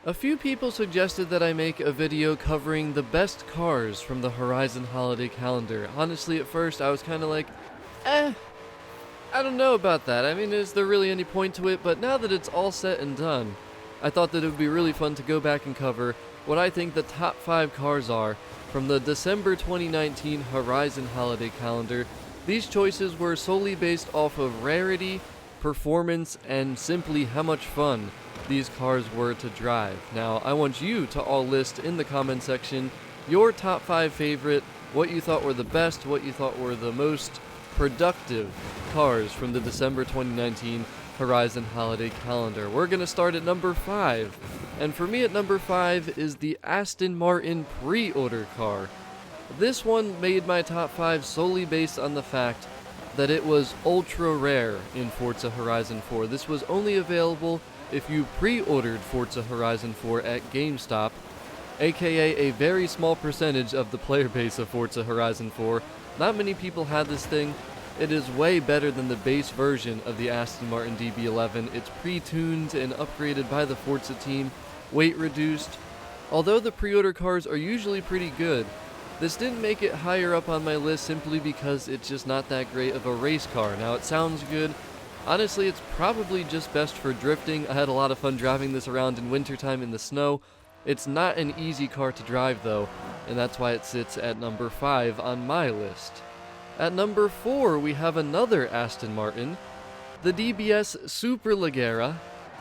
A few people suggested that I make a video covering the best cars from the Horizon holiday calendar. Honestly, at first I was kind of like, I don't know about that. I mean, is there really any point to it? But now that it's all said and done, I thought that it would be really fun to go back and cover what I think the top 5 cars are from the December 2019 Horizon holiday calendar. These choices were solely based off of rarity, performance, and simply how much fun these cars were to drive. Now, I want you to all list in the comment section your top 5 favorite, what you thought were the best, what you thought were the most productive cars from the December 2019 Horizon holiday calendar. We're going to start at number 5, and for me at number 5 is the Aston Martin pre-order car. This one made my top 5 solely based on the fact that it was ultra rare in Forza Horizon 4. This was only available if you pre-ordered Forza Horizon 4 at GameStop, aka a very small percentage of the player base of Forza Horizon 4. Not many people had this thing. It is way better than the base version of the Aston Martin DB11. It's pre-tuned and upgraded by the Forza team, weight reduced. Although the pre-order cars are usually pretty good, this didn't make it higher up on my list simply because it's just not that great of a race car. Now, it sounds good. Honestly, it's probably just best for drifting. I had a lot of fun driving this around in wintertime in the snow. It's not an easy car to drive though, and that's why it sits at number 5 on my list. At number 4, we have another Aston Martin, the DBS Superleggera.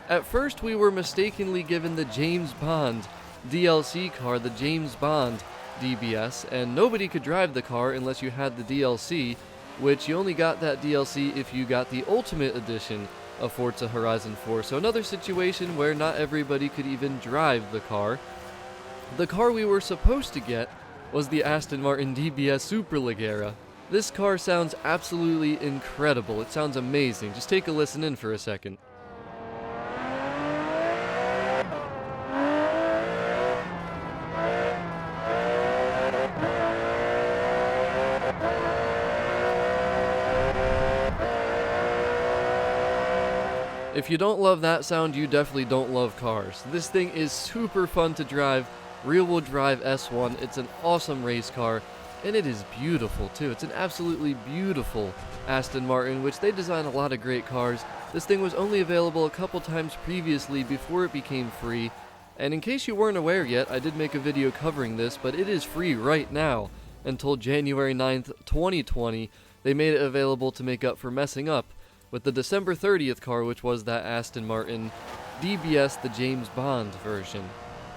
At first, we were mistakenly given the James Bond DLC car, the James Bond DBS, and nobody could drive the car unless you had the DLC, which you only got that DLC if you got the Ultimate Edition of Forza Horizon 4. So another situation where not everybody could even drive the car. The car we were supposed to get was the Aston Martin DBS Superleggera. This car sounds absolutely incredible. It sounds amazing. Just take a listen in for a second. If you don't love that sound, you definitely don't love cars. This thing is super fun to drive, rear-wheel drive S1. It's an awesome race car, and it is beautiful too. It's an absolutely beautiful Aston Martin, which they design a lot of great cars. This thing was only available a couple times previously before it became free, and in case you weren't aware yet, I did make a video covering this, but it is free right now until January 9th, 2020. They made it available to make up for messing up with the December 30th car, which was that Aston Martin DBS, the James Bond version.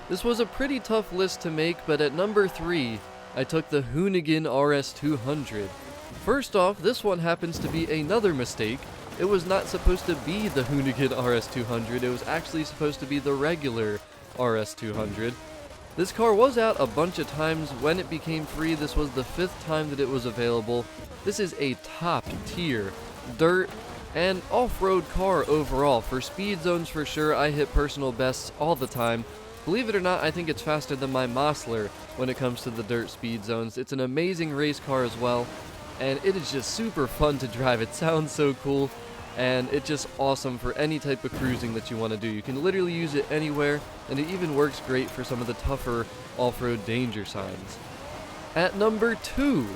This was a pretty tough list to make, but at number 3, I took the Hoonigan RS200. First off, this one happens to be another mistake. It was not supposed to be the Hoonigan RS200, it was actually supposed to be the regular RS200. This car was out a bunch of times when it became free. This was the 5th time that it was available. This is a top tier dirt and off-road car overall. For speed zones, for sure, I hit personal bests all the time. Believe it or not, I think it's faster than my Mosler when it comes to the dirt speed zones. It's an amazing race car as well, and it is just super fun to drive. It sounds so cool, and it's just awesome for any type of cruising that you want to do. You can literally use it anywhere, and it even works great for some of the tougher off-road danger signs. At number 2,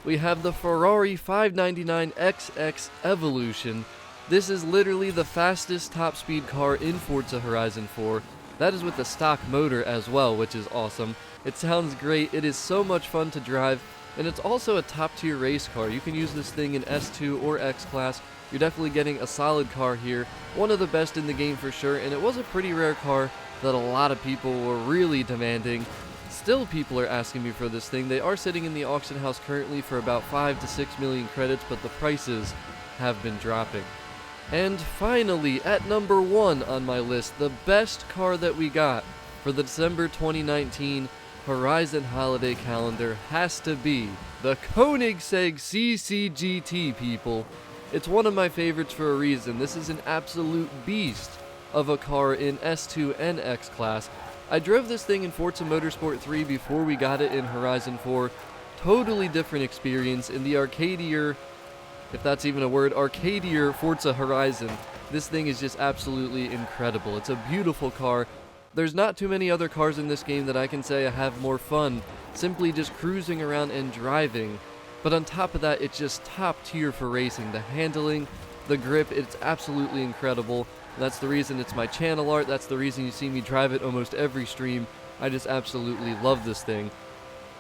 we have the Ferrari 599 XX Evolution. This is literally the fastest top speed car in Forza Horizon 4. That is with the stock motor as well, which is awesome. It sounds great, it is so much fun to drive, and it's also a top tier race car. You can use this thing in S2 or X class. You're definitely getting a solid car here, one of the best in the game for sure, and it was a pretty rare car that a lot of people were really demanding. Still, people are asking me for this thing. They are sitting in the auction house currently for about 5 to 6 million credits, but the prices have been dropping. And finally, at number 1 on my list, the best car that we got for the December 2019 Horizon holiday calendar has to be the Koenigsegg CCGT, people. It's one of my favorites for a reason. This is an absolute beast of a car in S2 and X class. I drove this thing in Forza Motorsport 3 before we got it in Horizon 4. Totally different experience in the arcadier, if that's even a word, arcadier Forza Horizon. This thing is just absolutely incredible. It's a beautiful car. There's not too many other cars in this game that I can say I have more fun simply just cruising around and driving, but on top of that, it's just top tier for racing. The handling, the grip, it's absolutely incredible. That's the reason it's my channel art, that's the reason you see me drive it almost every stream. I just absolutely love this thing.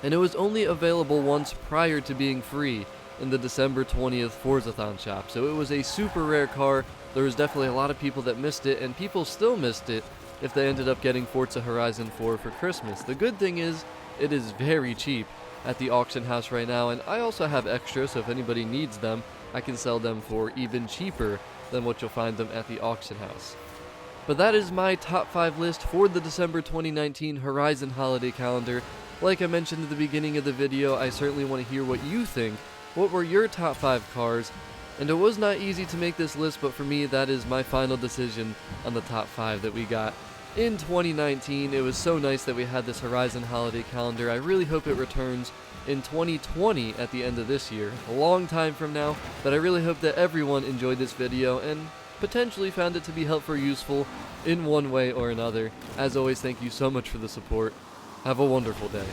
And it was only available once prior to being free in the December 20th Forzathon Shop, so it was a super rare car. There was definitely a lot of people that missed it, and people still missed it if they ended up getting Forza Horizon 4 for Christmas. The good thing is, it is very cheap at the auction house right now, and I also have extras, so if anybody needs them, I can sell them for even cheaper than what you'll find them at the auction house. But that is my top 5 list for the December 2019 Horizon holiday calendar. Like I mentioned at the beginning of the video, I certainly want to hear what you think. What were your top 5 cars? And it was not easy to make this list, but for me, that is my final decision on the top 5 that we got in 2019. It was so nice that we had this Horizon holiday calendar. I really hope it returns in 2020 at the end of this year, a long time from now, but I really hope that everyone enjoyed this video and potentially found it to be helpful or useful in one way or another. As always, thank you so much for the support. Have a wonderful day.